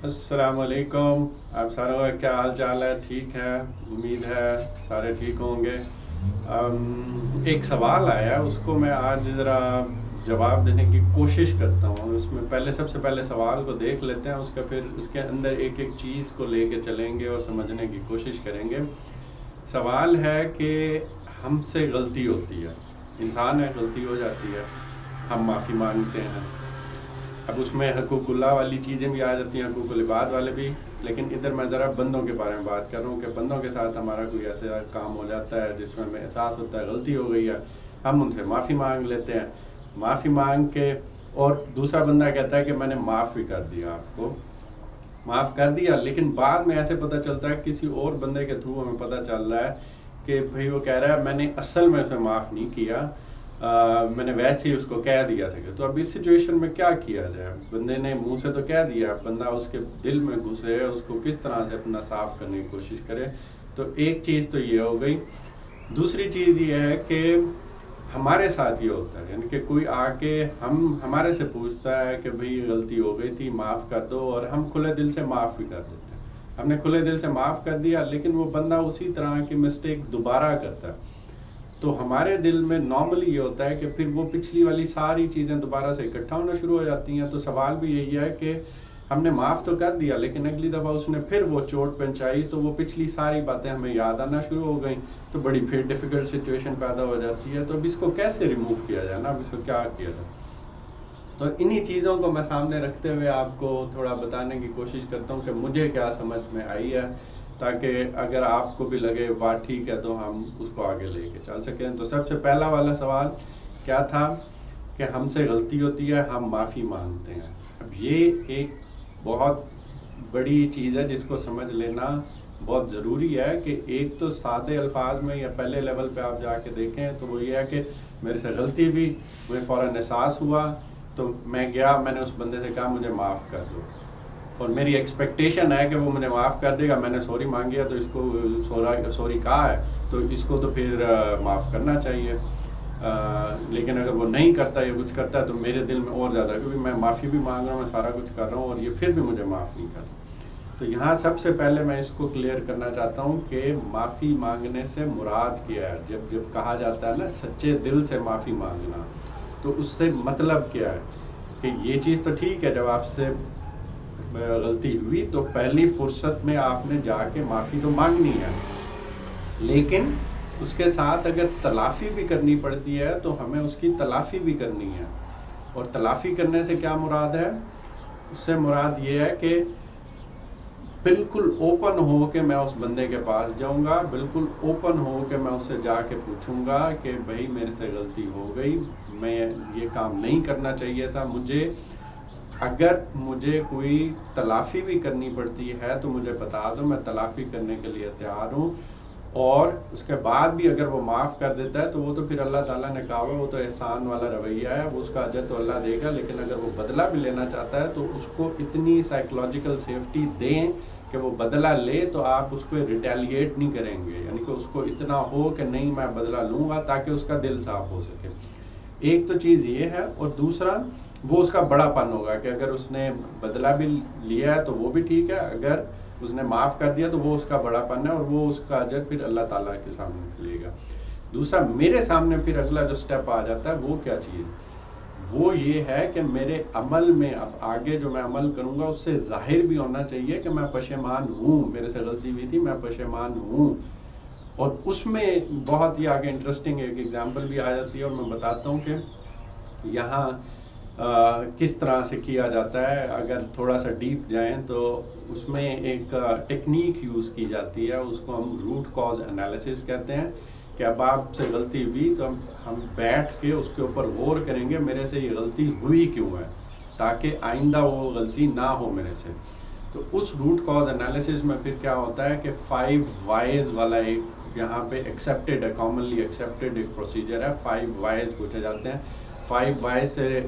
السلام علیکم. آپ ساروں کا کیا حال چال ہے؟ ٹھیک ہے؟ امید ہے سارے ٹھیک ہوں گے. ایک سوال آیا، اس کو میں آج ذرا جواب دینے کی کوشش کرتا ہوں. اس میں سب سے پہلے سوال کو دیکھ لیتے ہیں، اس کا پھر اس کے اندر ایک ایک چیز کو لے کے چلیں گے اور سمجھنے کی کوشش کریں گے. سوال ہے کہ ہم سے غلطی ہوتی ہے، انسان ہے، غلطی ہو جاتی ہے، ہم معافی مانگتے ہیں. اب اس میں حقوق اللہ والی چیزیں بھی آ جاتی ہیں، حقوق العباد والے بھی، لیکن ادھر میں ذرا بندوں کے بارے میں بات کر رہا ہوں کہ بندوں کے ساتھ ہمارا کوئی ایسا کام ہو جاتا ہے جس میں ہمیں احساس ہوتا ہے غلطی ہو گئی ہے، ہم ان سے معافی مانگ لیتے ہیں. معافی مانگ کے اور دوسرا بندہ کہتا ہے کہ میں نے معاف بھی کر دیا، آپ کو معاف کر دیا، لیکن بعد میں ایسے پتہ چلتا ہے کسی اور بندے کے تھرو ہمیں پتہ چل رہا ہے کہ بھئی وہ کہہ رہا ہے میں نے اصل میں اسے معاف نہیں کیا، میں نے ویسے ہی اس کو کہہ دیا تھا. کہ تو اب اس سچویشن میں کیا کیا جائے؟ بندے نے منہ سے تو کہہ دیا، بندہ اس کے دل میں گھسے، اس کو کس طرح سے اپنا صاف کرنے کی کوشش کرے. تو ایک چیز تو یہ ہو گئی. دوسری چیز یہ ہے کہ ہمارے ساتھ یہ ہوتا ہے، یعنی کہ کوئی آ کے ہمارے سے پوچھتا ہے کہ بھئی غلطی ہو گئی تھی، معاف کر دو، اور ہم کھلے دل سے معاف بھی کر دیتے ہیں. ہم نے کھلے دل سے معاف کر دیا، لیکن وہ بندہ اسی طرح کی مسٹیک دوبارہ کرتا ہے. تو ہمارے دل میں نارملی یہ ہوتا ہے کہ پھر وہ پچھلی والی ساری چیزیں دوبارہ سے اکٹھا ہونا شروع ہو جاتی ہیں. تو سوال بھی یہی ہے کہ ہم نے معاف تو کر دیا، لیکن اگلی دفعہ اس نے پھر وہ چوٹ پہنچائی تو وہ پچھلی ساری باتیں ہمیں یاد آنا شروع ہو گئیں، تو بڑی پھر ڈیفیکلٹ سچویشن پیدا ہو جاتی ہے. تو اب اس کو کیسے ریموو کیا جائے نا، اب اس کو کیا کیا جائے؟ تو انہی چیزوں کو میں سامنے رکھتے ہوئے آپ کو تھوڑا بتانے کی کوشش کرتا ہوں کہ مجھے کیا سمجھ میں آئی ہے، تاکہ اگر آپ کو بھی لگے بات ٹھیک ہے تو ہم اس کو آگے لے کے چل سکیں. تو سب سے پہلا والا سوال کیا تھا کہ ہم سے غلطی ہوتی ہے، ہم معافی مانگتے ہیں. اب یہ ایک بہت بڑی چیز ہے جس کو سمجھ لینا بہت ضروری ہے. کہ ایک تو سادے الفاظ میں یا پہلے لیول پہ آپ جا کے دیکھیں تو وہ یہ ہے کہ میرے سے غلطی بھی، مجھے فوراً احساس ہوا، تو میں گیا، میں نے اس بندے سے کہا مجھے معاف کر دو، اور میری ایکسپیکٹیشن ہے کہ وہ مجھے معاف کر دے گا. میں نے سوری مانگی ہے تو اس کو سوری کہا ہے تو اس کو تو پھر معاف کرنا چاہیے. لیکن اگر وہ نہیں کرتا یا کچھ کرتا ہے تو میرے دل میں اور زیادہ، کیونکہ میں معافی بھی مانگ رہا ہوں، میں سارا کچھ کر رہا ہوں، اور یہ پھر بھی مجھے معاف نہیں کر رہا. تو یہاں سب سے پہلے میں اس کو کلیئر کرنا چاہتا ہوں کہ معافی مانگنے سے مراد کیا ہے. جب کہا جاتا ہے نا سچے دل سے معافی مانگنا، تو اس سے مطلب کیا ہے کہ یہ چیز تو ٹھیک ہے، جب آپ سے غلطی ہوئی تو پہلی فرصت میں آپ نے جا کے معافی تو مانگنی ہے، لیکن اس کے ساتھ اگر تلافی بھی کرنی پڑتی ہے تو ہمیں اس کی تلافی بھی کرنی ہے. اور تلافی کرنے سے کیا مراد ہے؟ اس سے مراد یہ ہے کہ بالکل اوپن ہو کے میں اس بندے کے پاس جاؤں گا، بالکل اوپن ہو کے میں اس سے جا کے پوچھوں گا کہ بھائی میرے سے غلطی ہو گئی، میں یہ کام نہیں کرنا چاہیے تھا. اگر مجھے کوئی تلافی بھی کرنی پڑتی ہے تو مجھے بتا دو، میں تلافی کرنے کے لیے تیار ہوں. اور اس کے بعد بھی اگر وہ معاف کر دیتا ہے تو وہ تو پھر اللہ تعالیٰ نے کہا ہوا، وہ تو احسان والا رویہ ہے، وہ اس کا اجر تو اللہ دے گا. لیکن اگر وہ بدلہ بھی لینا چاہتا ہے تو اس کو اتنی سائیکلوجیکل سیفٹی دیں کہ وہ بدلہ لے تو آپ اس کو ریٹیلیٹ نہیں کریں گے، یعنی کہ اس کو اتنا ہو کہ نہیں میں بدلہ لوں گا، تاکہ اس کا دل صاف ہو سکے. ایک تو چیز یہ ہے، اور دوسرا وہ اس کا بڑا پن ہوگا کہ اگر اس نے بدلہ بھی لیا ہے تو وہ بھی ٹھیک ہے، اگر اس نے معاف کر دیا تو وہ اس کا بڑا پن ہے، اور وہ اس کا اجر پھر اللہ تعالیٰ کے سامنے سے لے گا. دوسرا میرے سامنے پھر اگلا جو سٹیپ آ جاتا ہے وہ کیا چیز؟ وہ یہ ہے کہ میرے عمل میں اب آگے جو میں عمل کروں گا اس سے ظاہر بھی ہونا چاہیے کہ میں پشیمان ہوں، میرے سے غلطی ہوئی تھی، میں پشیمان ہوں. اور اس میں بہت ہی آگے انٹرسٹنگ ایک ایگزامپل بھی آ جاتی ہے، اور میں بتاتا ہوں کہ یہاں کس طرح سے کیا جاتا ہے. اگر تھوڑا سا ڈیپ جائیں تو اس میں ایک ٹیکنیک یوز کی جاتی ہے، اس کو ہم روٹ کاز انالیسس کہتے ہیں. کہ اب آپ سے غلطی ہوئی تو ہم بیٹھ کے اس کے اوپر غور کریں گے میرے سے یہ غلطی ہوئی کیوں ہے، تاکہ آئندہ وہ غلطی نہ ہو میرے سے. تو اس روٹ کاز انالیسس میں پھر کیا ہوتا ہے کہ 5 وائز والا ایک یہاں پہ ایکسیپٹیڈ ہے، کامنلی ایکسیپٹیڈ ایک پروسیجر ہے. 5 وائز پوچھے جاتے ہیں. 5 وائز سے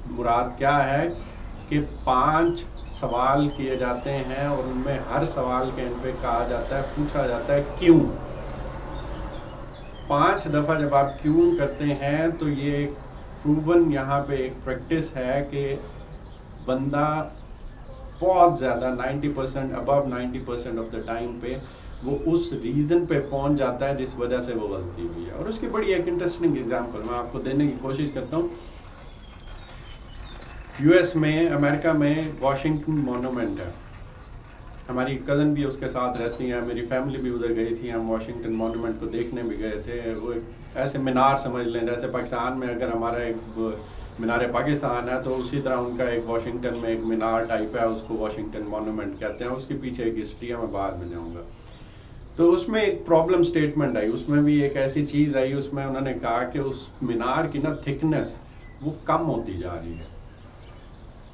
مراد کیا ہے کہ 5 سوال کیے جاتے ہیں، اور ان میں ہر سوال کے ان پہ کہا جاتا ہے، پوچھا جاتا ہے کیوں. 5 دفعہ جب آپ کیوں کرتے ہیں تو یہ پروون یہاں پہ ایک پریکٹس ہے کہ بندہ بہت زیادہ 90% ابو 90% آف دا ٹائم پہ وہ اس ریزن پہ پہنچ جاتا ہے جس وجہ سے وہ غلطی ہوئی ہے. اور اس کی بڑی ایک انٹرسٹنگ ایگزامپل میں آپ کو دینے کی کوشش کرتا ہوں. یو ایس میں, امریکہ میں واشنگٹن مونومنٹ ہے. ہماری کزن بھی اس کے ساتھ رہتی ہیں, میری فیملی بھی ادھر گئی تھی, ہم واشنگٹن مونومنٹ کو دیکھنے بھی گئے تھے. وہ ایسے مینار سمجھ لیں جیسے پاکستان میں اگر ہمارا ایک مینار پاکستان ہے تو اسی طرح ان کا ایک واشنگٹن میں ایک مینار ٹائپ ہے, اس کو واشنگٹن مونومنٹ کہتے ہیں. اس کے پیچھے ایک ہسٹری ہے, میں بعد میں جاؤں گا. تو اس میں ایک پرابلم سٹیٹمنٹ آئی, اس میں بھی ایک ایسی چیز آئی, اس میں انہوں نے کہا کہ اس مینار کی نا تھکنس وہ کم ہوتی جا رہی ہے.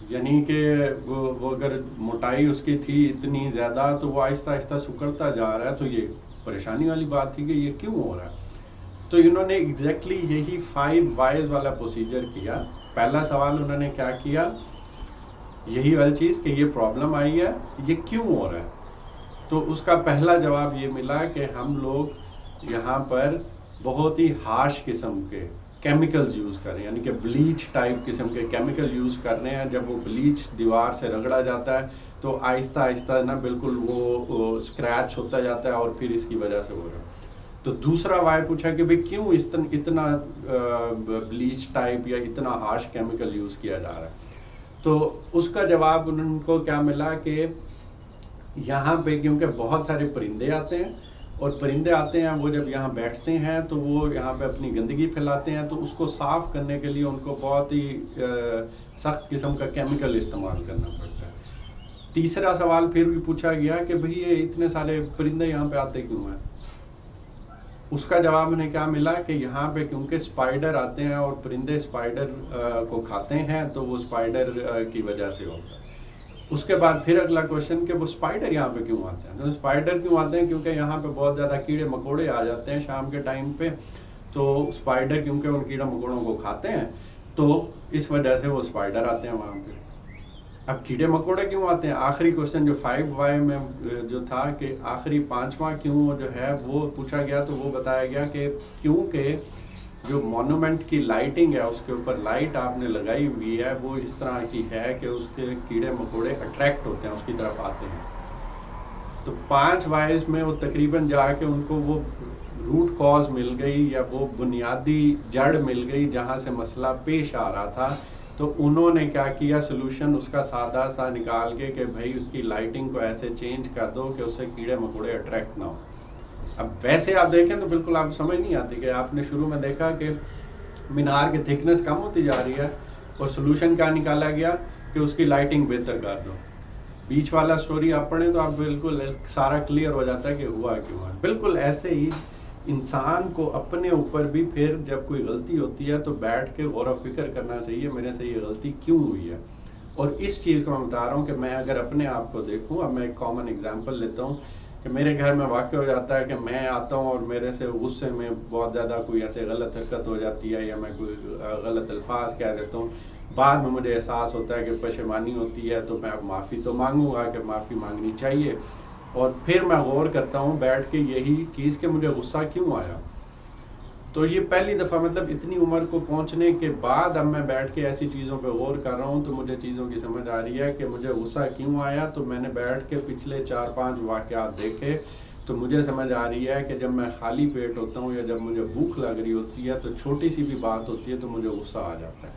یعنی کہ وہ اگر موٹائی اس کی تھی اتنی زیادہ تو وہ آہستہ آہستہ سکڑتا جا رہا ہے. تو یہ پریشانی والی بات تھی کہ یہ کیوں ہو رہا ہے. تو انہوں نے ایگزیکٹلی یہی 5 وائز والا پروسیجر کیا. پہلا سوال انہوں نے کیا کیا, یہی والی چیز کہ یہ پرابلم آئی ہے, یہ کیوں ہو رہا ہے. تو اس کا پہلا جواب یہ ملا کہ ہم لوگ یہاں پر بہت ہی ہارش قسم کے کیمیکلز یوز کر رہے ہیں, یعنی کہ بلیچ ٹائپ قسم کے کیمیکل یوز کر رہے ہیں. جب وہ بلیچ دیوار سے رگڑا جاتا ہے تو آہستہ آہستہ نا بالکل وہ اسکریچ ہوتا جاتا ہے, اور پھر اس کی وجہ سے ہو رہا ہے. تو دوسرا وائے پوچھا کہ بھئی کیوں اتنا بلیچ ٹائپ یا اتنا ہارش کیمیکل یوز کیا جا رہا ہے. تو اس کا جواب ان کو کیا ملا کہ یہاں پہ کیونکہ بہت سارے پرندے آتے ہیں, اور پرندے آتے ہیں وہ جب یہاں بیٹھتے ہیں تو وہ یہاں پہ اپنی گندگی پھیلاتے ہیں, تو اس کو صاف کرنے کے لیے ان کو بہت ہی سخت قسم کا کیمیکل استعمال کرنا پڑتا ہے. تیسرا سوال پھر بھی پوچھا گیا کہ بھئی یہ اتنے سارے پرندے یہاں پہ آتے کیوں ہیں. اس کا جواب انہیں کیا ملا کہ یہاں پہ کیونکہ اسپائڈر آتے ہیں اور پرندے اسپائڈر کو کھاتے ہیں, تو وہ اسپائڈر کی وجہ سے ہوتا ہے. اس کے بعد پھر اگلا کوشچن کہ وہ اسپائڈر یہاں پہ کیوں آتے ہیں. تو اسپائڈر کیوں آتے ہیں کیونکہ یہاں پہ بہت زیادہ کیڑے مکوڑے آ جاتے ہیں شام کے ٹائم پہ. تو اسپائڈر کیونکہ ان کیڑے مکوڑوں کو کھاتے ہیں تو اس وجہ سے وہ اسپائڈر آتے ہیں وہاں پہ. اب کیڑے مکوڑے کیوں آتے ہیں, آخری کوشچن جو 5 وائی میں جو تھا کہ آخری 5واں کیوں جو ہے وہ پوچھا گیا, تو وہ بتایا گیا کہ کیونکہ جو مونومنٹ کی لائٹنگ ہے اس کے اوپر لائٹ آپ نے لگائی ہوئی ہے وہ اس طرح کی ہے کہ اس کے کیڑے مکوڑے اٹریکٹ ہوتے ہیں, اس کی طرف آتے ہیں. تو 5 وائز میں وہ تقریباً جا کے ان کو وہ روٹ کاز مل گئی, یا وہ بنیادی جڑ مل گئی جہاں سے مسئلہ پیش آ رہا تھا. تو انہوں نے کیا کیا, سلوشن اس کا سادہ سا نکال کے کہ بھائی اس کی لائٹنگ کو ایسے چینج کر دو کہ اس سے کیڑے مکوڑے اٹریکٹ نہ ہو. اب ویسے آپ دیکھیں تو بالکل آپ سمجھ نہیں آتی کہ آپ نے شروع میں دیکھا کہ مینار کی تھکنس کم ہوتی جا رہی ہے, اور سلوشن کیا نکالا گیا کہ اس کی لائٹنگ بہتر کر دو. بیچ والا سٹوری آپ پڑھیں تو آپ بالکل سارا کلیئر ہو جاتا ہے کہ ہوا کیوں ہے. بالکل ایسے ہی انسان کو اپنے اوپر بھی پھر جب کوئی غلطی ہوتی ہے تو بیٹھ کے غور و فکر کرنا چاہیے میرے سے یہ غلطی کیوں ہوئی ہے. اور اس چیز کو میں بتا رہا ہوں کہ میں اگر اپنے آپ کو دیکھوں, اب میں ایک کامن ایگزامپل لیتا ہوں کہ میرے گھر میں واقع ہو جاتا ہے کہ میں آتا ہوں اور میرے سے غصے میں بہت زیادہ کوئی ایسے غلط حرکت ہو جاتی ہے, یا میں کوئی غلط الفاظ کہہ دیتا ہوں. بعد میں مجھے احساس ہوتا ہے کہ پشیمانی ہوتی ہے, تو میں اب معافی تو مانگوں گا کہ معافی مانگنی چاہیے. اور پھر میں غور کرتا ہوں بیٹھ کے یہی چیز کہ مجھے غصہ کیوں آیا. تو یہ پہلی دفعہ مطلب اتنی عمر کو پہنچنے کے بعد اب میں بیٹھ کے ایسی چیزوں پہ غور کر رہا ہوں, تو مجھے چیزوں کی سمجھ آ رہی ہے کہ مجھے غصہ کیوں آیا. تو میں نے بیٹھ کے پچھلے 4-5 واقعات دیکھے, تو مجھے سمجھ آ رہی ہے کہ جب میں خالی پیٹ ہوتا ہوں یا جب مجھے بھوک لگ رہی ہوتی ہے تو چھوٹی سی بھی بات ہوتی ہے تو مجھے غصہ آ جاتا ہے.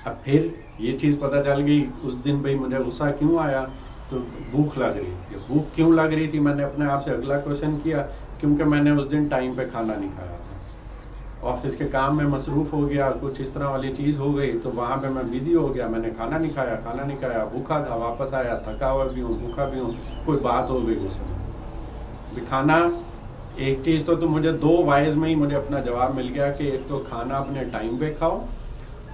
اب پھر یہ چیز پتہ چل گئی اس دن بھئی مجھے غصہ کیوں آیا, تو بھوک لگ رہی تھی. بھوک کیوں لگ رہی تھی, میں نے اپنے آپ سے اگلا کوشچن کیا, کیونکہ میں نے اس دن ٹائم پہ کھانا نہیں کھایا تھا. آفس کے کام میں مصروف ہو گیا, کچھ اس طرح والی چیز ہو گئی, تو وہاں پہ میں بیزی ہو گیا, میں نے کھانا نہیں کھایا, بھوکا تھا, واپس آیا تھکا ہوا بھی ہوں, بھوکا بھی ہوں, کوئی بات ہو گئی اس میں. کھانا ایک چیز تو مجھے 2 وائز میں ہی مجھے اپنا جواب مل گیا کہ ایک تو کھانا اپنے ٹائم پہ کھاؤ,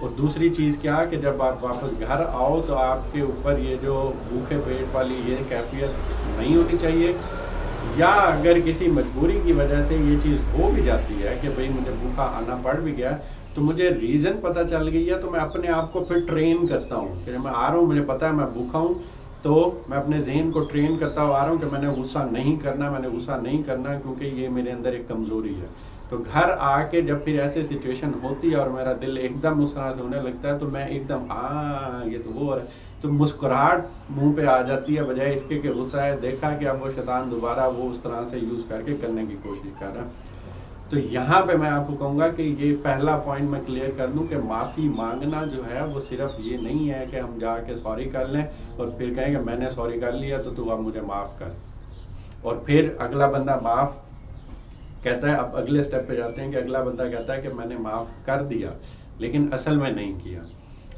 اور دوسری چیز کیا کہ جب آپ واپس گھر آؤ تو آپ کے اوپر یہ جو بھوکے پیٹ والی یہ کیفیت نہیں ہونی چاہیے. یا اگر کسی مجبوری کی وجہ سے یہ چیز ہو بھی جاتی ہے کہ بھئی مجھے بھوکا آنا پڑ بھی گیا, تو مجھے ریزن پتہ چل گئی ہے, تو میں اپنے آپ کو پھر ٹرین کرتا ہوں کہ میں آ رہا ہوں, مجھے پتہ ہے میں بھوکا ہوں, تو میں اپنے ذہن کو ٹرین کرتا ہوا آ رہا ہوں کہ میں نے غصہ نہیں کرنا کیونکہ یہ میرے اندر ایک کمزوری ہے. تو گھر آ کے جب پھر ایسے سچویشن ہوتی ہے اور میرا دل ایک دم اس طرح سے ہونے لگتا ہے تو میں ایک دم یہ تو وہ ہے، تو مسکراہٹ منہ پہ آ جاتی ہے، بجائے اس کے کہ غصہ ہے، دیکھا کہ اب وہ شیطان دوبارہ وہ اس طرح سے یوز کر کے کرنے کی کوشش کر رہا ہے۔ تو یہاں پہ میں آپ کو کہوں گا کہ یہ پہلا پوائنٹ میں کلیئر کر دوں کہ معافی مانگنا جو ہے وہ صرف یہ نہیں ہے کہ ہم جا کے سوری کر لیں اور پھر کہیں کہ میں نے سوری کر لیا تو اب مجھے معاف کر، اور پھر اگلا بندہ معاف کہتا ہے۔ اب اگلے سٹیپ پہ جاتے ہیں کہ اگلا بندہ کہتا ہے کہ میں نے معاف کر دیا لیکن اصل میں نہیں کیا۔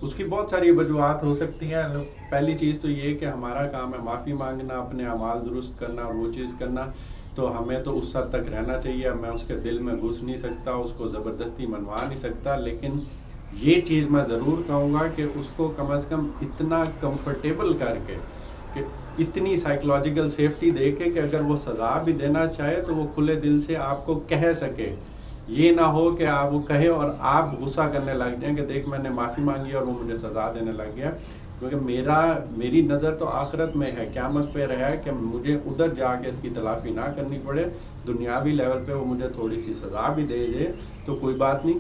اس کی بہت ساری وجوہات ہو سکتی ہیں۔ پہلی چیز تو یہ کہ ہمارا کام ہے معافی مانگنا، اپنے اعمال درست کرنا اور وہ چیز کرنا، تو ہمیں تو اس حد تک رہنا چاہیے۔ میں اس کے دل میں گھس نہیں سکتا، اس کو زبردستی منوا نہیں سکتا، لیکن یہ چیز میں ضرور کہوں گا کہ اس کو کم از کم اتنا کمفرٹیبل کر کے، کہ اتنی سائیکولوجیکل سیفٹی دے کے کہ اگر وہ سزا بھی دینا چاہے تو وہ کھلے دل سے آپ کو کہہ سکے۔ یہ نہ ہو کہ آپ وہ کہے اور آپ غصہ کرنے لگ جائیں کہ دیکھ میں نے معافی مانگی اور وہ مجھے سزا دینے لگ گیا۔ کیونکہ میری نظر تو آخرت میں ہے، قیامت پہ رہا ہے کہ مجھے ادھر جا کے اس کی تلافی نہ کرنی پڑے، دنیاوی لیول پہ وہ مجھے تھوڑی سی سزا بھی دے دے تو کوئی بات نہیں،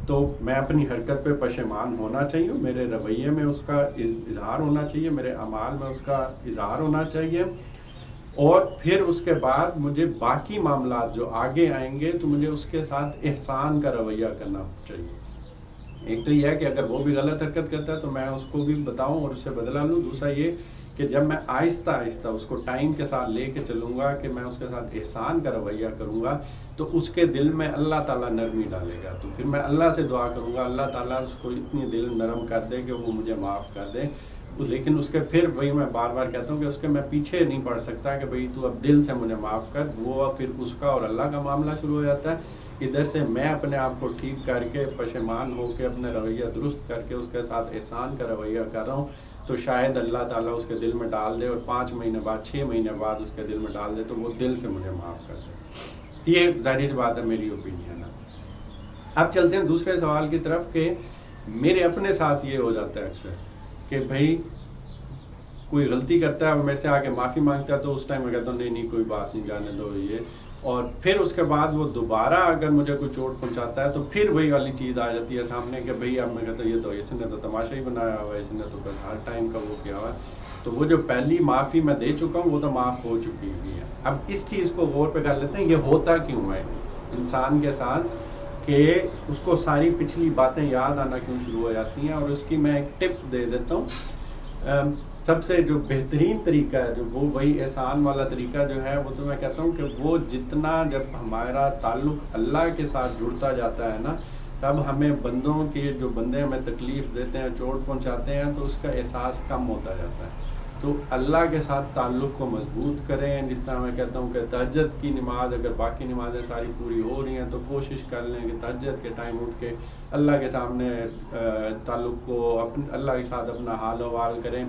تو میں اپنی حرکت پہ پشیمان ہونا چاہیے، میرے رویے میں اس کا اظہار ہونا چاہیے، میرے اعمال میں اس کا اظہار ہونا چاہیے، اور پھر اس کے بعد مجھے باقی معاملات جو آگے آئیں گے تو مجھے اس کے ساتھ احسان کا رویہ کرنا چاہیے۔ ایک تو یہ ہے کہ اگر وہ بھی غلط حرکت کرتا ہے تو میں اس کو بھی بتاؤں اور اس سے بدلہ لوں۔ دوسرا یہ کہ جب میں آہستہ آہستہ اس کو ٹائم کے ساتھ لے کے چلوں گا کہ میں اس کے ساتھ احسان کا رویہ کروں گا تو اس کے دل میں اللہ تعالیٰ نرمی ڈالے گا، تو پھر میں اللہ سے دعا کروں گا اللہ تعالیٰ اس کو اتنی دل نرم کر دے کہ وہ مجھے معاف کر دے۔ لیکن اس کے پھر وہی میں بار بار کہتا ہوں کہ اس کے میں پیچھے نہیں پڑ سکتا کہ بھئی تو اب دل سے مجھے معاف کر، وہ پھر اس کا اور اللہ کا معاملہ شروع ہو جاتا ہے۔ ادھر سے میں اپنے آپ کو ٹھیک کر کے پشیمان ہو کے اپنے رویہ درست کر کے اس کے ساتھ احسان کا رویہ کر رہا ہوں، تو شاید اللہ تعالیٰ اس کے دل میں ڈال دے اور 5 مہینے بعد 6 مہینے بعد اس کے دل میں ڈال دے تو وہ دل سے مجھے معاف کر دے۔ یہ ظاہری سی بات ہے، میری اوپینین ہے۔ اب چلتے ہیں دوسرے سوال کی طرف کہ میرے اپنے ساتھ یہ ہو جاتا ہے اکثر کہ بھائی کوئی غلطی کرتا ہے اور میرے سے آ کے معافی مانگتا ہے تو اس ٹائم میں کہتا ہوں نہیں کوئی بات نہیں، جانے دو یہ، اور پھر اس کے بعد وہ دوبارہ اگر مجھے کوئی چوٹ پہنچاتا ہے تو پھر وہی والی چیز آ جاتی ہے سامنے کہ بھئی اب میں کہتا ہوں یہ تو اس نے تو تماشا ہی بنایا ہوا ہے، اس نے تو بس ہر ٹائم کا وہ کیا ہوا ہے، تو وہ جو پہلی معافی میں دے چکا ہوں وہ تو معاف ہو چکی ہوئی ہے۔ اب اس چیز کو غور پہ کر لیتے ہیں یہ ہوتا کیوں ہے انسان کے ساتھ کہ اس کو ساری پچھلی باتیں یاد آنا کیوں شروع ہو جاتی ہیں، اور اس کی میں ایک ٹپ دے دیتا ہوں۔ سب سے جو بہترین طریقہ ہے جو وہ وہی احسان والا طریقہ جو ہے وہ تو میں کہتا ہوں کہ وہ جتنا جب ہمارا تعلق اللہ کے ساتھ جڑتا جاتا ہے نا، تب ہمیں بندوں کے جو بندے ہمیں تکلیف دیتے ہیں، چوٹ پہنچاتے ہیں، تو اس کا احساس کم ہوتا جاتا ہے۔ تو اللہ کے ساتھ تعلق کو مضبوط کریں، جس طرح میں کہتا ہوں کہ تہجد کی نماز اگر باقی نمازیں ساری پوری ہو رہی ہیں تو کوشش کر لیں کہ تہجد کے ٹائم اٹھ کے اللہ کے سامنے تعلق کو اللہ کے ساتھ اپنا حال حوال کریں۔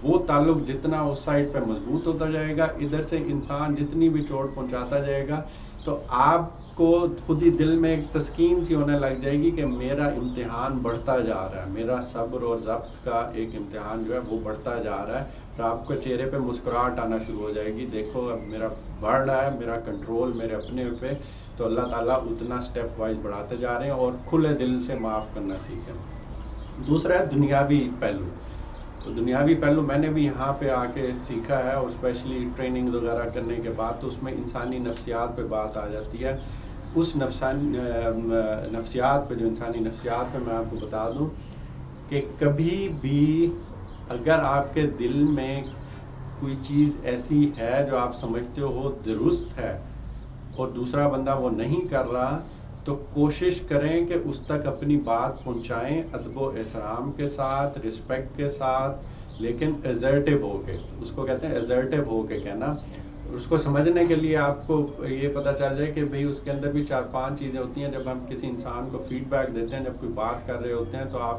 وہ تعلق جتنا اس سائڈ پہ مضبوط ہوتا جائے گا، ادھر سے انسان جتنی بھی چوٹ پہنچاتا جائے گا تو آپ کو خود ہی دل میں ایک تسکین سی ہونے لگ جائے گی کہ میرا امتحان بڑھتا جا رہا ہے، میرا صبر اور ضبط کا ایک امتحان جو ہے وہ بڑھتا جا رہا ہے، اور آپ کو چہرے پہ مسکراہٹ آنا شروع ہو جائے گی، دیکھو اب میرا بڑھ رہا ہے، میرا کنٹرول میرے اپنے پہ، تو اللہ تعالیٰ اتنا سٹیپ وائز بڑھاتے جا رہے ہیں، اور کھلے دل سے معاف کرنا سیکھیں۔ دوسرا ہے دنیاوی پہلو۔ تو دنیاوی پہلو میں نے بھی یہاں پہ آ کے سیکھا ہے، اور اسپیشلی ٹریننگ وغیرہ کرنے کے بعد تو اس میں انسانی نفسیات پہ بات آ جاتی ہے۔ اس نفسیات پہ جو انسانی نفسیات پہ میں آپ کو بتا دوں کہ کبھی بھی اگر آپ کے دل میں کوئی چیز ایسی ہے جو آپ سمجھتے ہو درست ہے اور دوسرا بندہ وہ نہیں کر رہا، تو کوشش کریں کہ اس تک اپنی بات پہنچائیں ادب و احترام کے ساتھ، رسپیکٹ کے ساتھ، لیکن ایزرٹیو ہو کے، اس کو کہتے ہیں ایزرٹیو ہو کے کہنا۔ اس کو سمجھنے کے لیے آپ کو یہ پتہ چل جائے کہ بھئی اس کے اندر بھی 4-5 چیزیں ہوتی ہیں۔ جب ہم کسی انسان کو فیڈ بیک دیتے ہیں، جب کوئی بات کر رہے ہوتے ہیں، تو آپ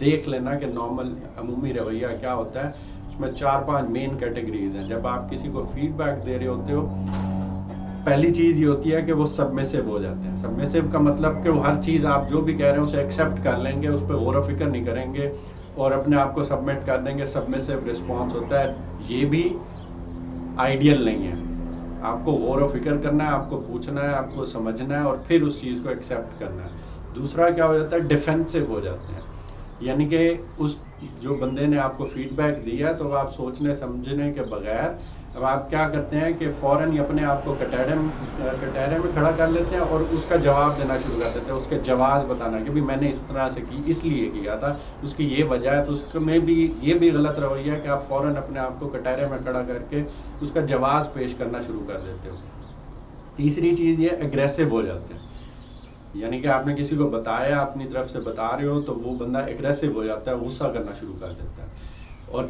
دیکھ لینا کہ نارمل عمومی رویہ کیا ہوتا ہے۔ اس میں 4-5 مین کیٹیگریز ہیں۔ جب آپ کسی کو فیڈ بیک دے رہے ہوتے ہو، پہلی چیز یہ ہوتی ہے کہ وہ سبمسو ہو جاتے ہیں۔ سبمسو کا مطلب کہ وہ ہر چیز آپ جو بھی کہہ رہے ہیں اسے ایکسیپٹ کر لیں گے، اس پہ غور و فکر نہیں کریں گے اور اپنے آپ کو سبمٹ کر دیں گے، سبمسو رسپانس ہوتا ہے۔ یہ بھی آئیڈیل نہیں ہے، آپ کو غور و فکر کرنا ہے, آپ کو پوچھنا ہے, آپ کو سمجھنا ہے, اور پھر اس چیز کو ایکسیپٹ کرنا ہے. دوسرا کیا ہو جاتا ہے, ڈیفینسو ہو جاتے ہیں. یعنی کہ اس جو بندے نے آپ کو فیڈ بیک دیا تو آپ سوچنے سمجھنے کے بغیر اب آپ کیا کرتے ہیں کہ فوراً ہی اپنے آپ کو کٹہرے میں کھڑا کر لیتے ہیں اور اس کا جواب دینا شروع کر دیتے ہیں, اس کے جواز بتانا کہ بھی میں نے اس طرح سے کی, اس لیے کیا تھا, اس کی یہ وجہ ہے. تو اس میں بھی یہ بھی غلط رویہ ہے کہ آپ فوراً اپنے آپ کو کٹہرے میں کھڑا کر کے اس کا جواز پیش کرنا شروع کر دیتے ہو. تیسری چیز یہ اگریسو ہو جاتے ہیں. یعنی کہ آپ نے کسی کو بتایا, اپنی طرف سے بتا رہے ہو, تو وہ بندہ اگریسو ہو جاتا ہے, غصہ کرنا شروع کر دیتا ہے. اور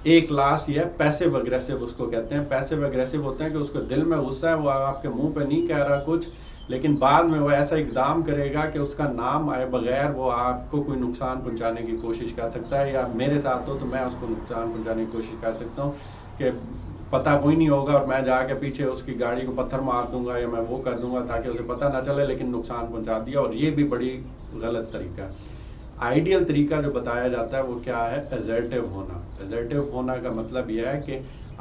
ایک لاسٹ یہ ہے پیسو اگریسو, اس کو کہتے ہیں. پیسو اگریسو ہوتے ہیں کہ اس کو دل میں غصہ ہے, وہ آپ کے منہ پہ نہیں کہہ رہا کچھ, لیکن بعد میں وہ ایسا اقدام کرے گا کہ اس کا نام آئے بغیر وہ آپ کو کوئی نقصان پہنچانے کی کوشش کر سکتا ہے. یا میرے ساتھ ہو تو میں اس کو نقصان پہنچانے کی کوشش کر سکتا ہوں کہ پتہ کوئی نہیں ہوگا اور میں جا کے پیچھے اس کی گاڑی کو پتھر مار دوں گا یا میں وہ کر دوں گا تاکہ اسے پتہ نہ چلے, لیکن نقصان پہنچا دیا. اور یہ بھی بڑی غلط طریقہ ہے. آئیڈیل طریقہ جو بتایا جاتا ہے وہ کیا ہے, ایزرٹیو ہونا. ایزرٹیو ہونا کا مطلب یہ ہے کہ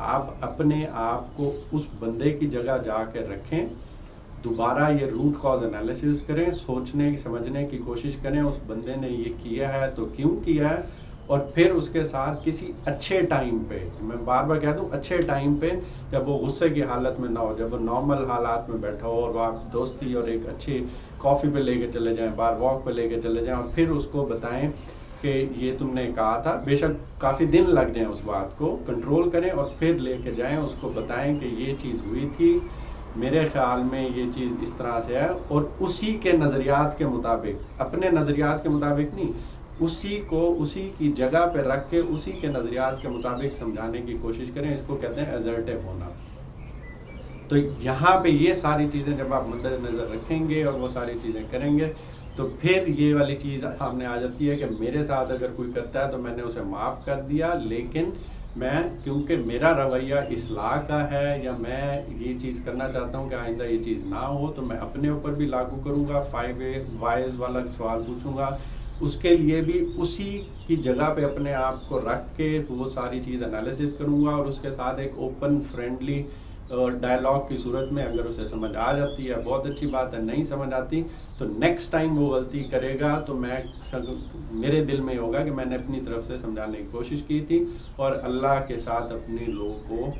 آپ اپنے آپ کو اس بندے کی جگہ جا کے رکھیں, دوبارہ یہ روٹ کاز انالیسس کریں, سوچنے سمجھنے کی کوشش کریں اس بندے نے یہ کیا ہے تو کیوں کیا ہے, اور پھر اس کے ساتھ کسی اچھے ٹائم پہ, میں بار بار کہہ دوں اچھے ٹائم پہ, جب وہ غصے کی حالت میں نہ ہو, جب وہ نارمل حالات میں بیٹھا ہو, اور وہ آپ دوستی اور ایک اچھی کافی پہ لے کے چلے جائیں, باہر واک پہ لے کے چلے جائیں, اور پھر اس کو بتائیں کہ یہ تم نے کہا تھا. بے شک کافی دن لگ جائیں, اس بات کو کنٹرول کریں اور پھر لے کے جائیں, اس کو بتائیں کہ یہ چیز ہوئی تھی, میرے خیال میں یہ چیز اس طرح سے ہے, اور اسی کے نظریات کے مطابق, اپنے نظریات کے مطابق نہیں, اسی کو اسی کی جگہ پہ رکھ کے اسی کے نظریات کے مطابق سمجھانے کی کوشش کریں. اس کو کہتے ہیں ایزرٹیو ہونا. تو یہاں پہ یہ ساری چیزیں جب آپ مد نظر رکھیں گے اور وہ ساری چیزیں کریں گے تو پھر یہ والی چیز سامنے آ جاتی ہے کہ میرے ساتھ اگر کوئی کرتا ہے تو میں نے اسے معاف کر دیا, لیکن میں کیونکہ میرا رویہ اصلاح کا ہے یا میں یہ چیز کرنا چاہتا ہوں کہ آئندہ یہ چیز نہ ہو, تو میں اپنے اوپر بھی لاگو کروں گا. 5 وائز والا سوال پوچھوں گا, اس کے لیے بھی اسی کی جگہ پہ اپنے آپ کو رکھ کے وہ ساری چیز انالیسس کروں گا, اور اس کے ساتھ ایک اوپن فرینڈلی ڈائلاگ کی صورت میں اگر اسے سمجھ آ جاتی ہے بہت اچھی بات ہے, نہیں سمجھ آتی تو نیکسٹ ٹائم وہ غلطی کرے گا تو میرے دل میں ہوگا کہ میں نے اپنی طرف سے سمجھانے کی کوشش کی تھی, اور اللہ کے ساتھ اپنے لوگوں کو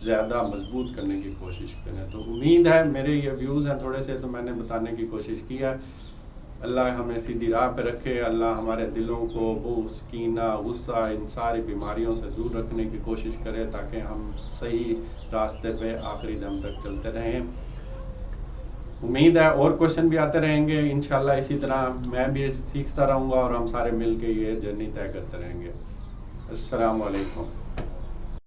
زیادہ مضبوط کرنے کی کوشش کریں. تو امید ہے میرے یہ ویوز ہیں تھوڑے سے, تو میں نے بتانے کی کوشش کی ہے. اللہ ہمیں سیدھی راہ پہ رکھے, اللہ ہمارے دلوں کو بغض, کینہ, غصہ, ان ساری بیماریوں سے دور رکھنے کی کوشش کرے تاکہ ہم صحیح راستے پہ آخری دم تک چلتے رہیں. امید ہے اور کوشچن بھی آتے رہیں گے انشاءاللہ, اسی طرح میں بھی سیکھتا رہوں گا اور ہم سارے مل کے یہ جرنی طے کرتے رہیں گے. السلام علیکم.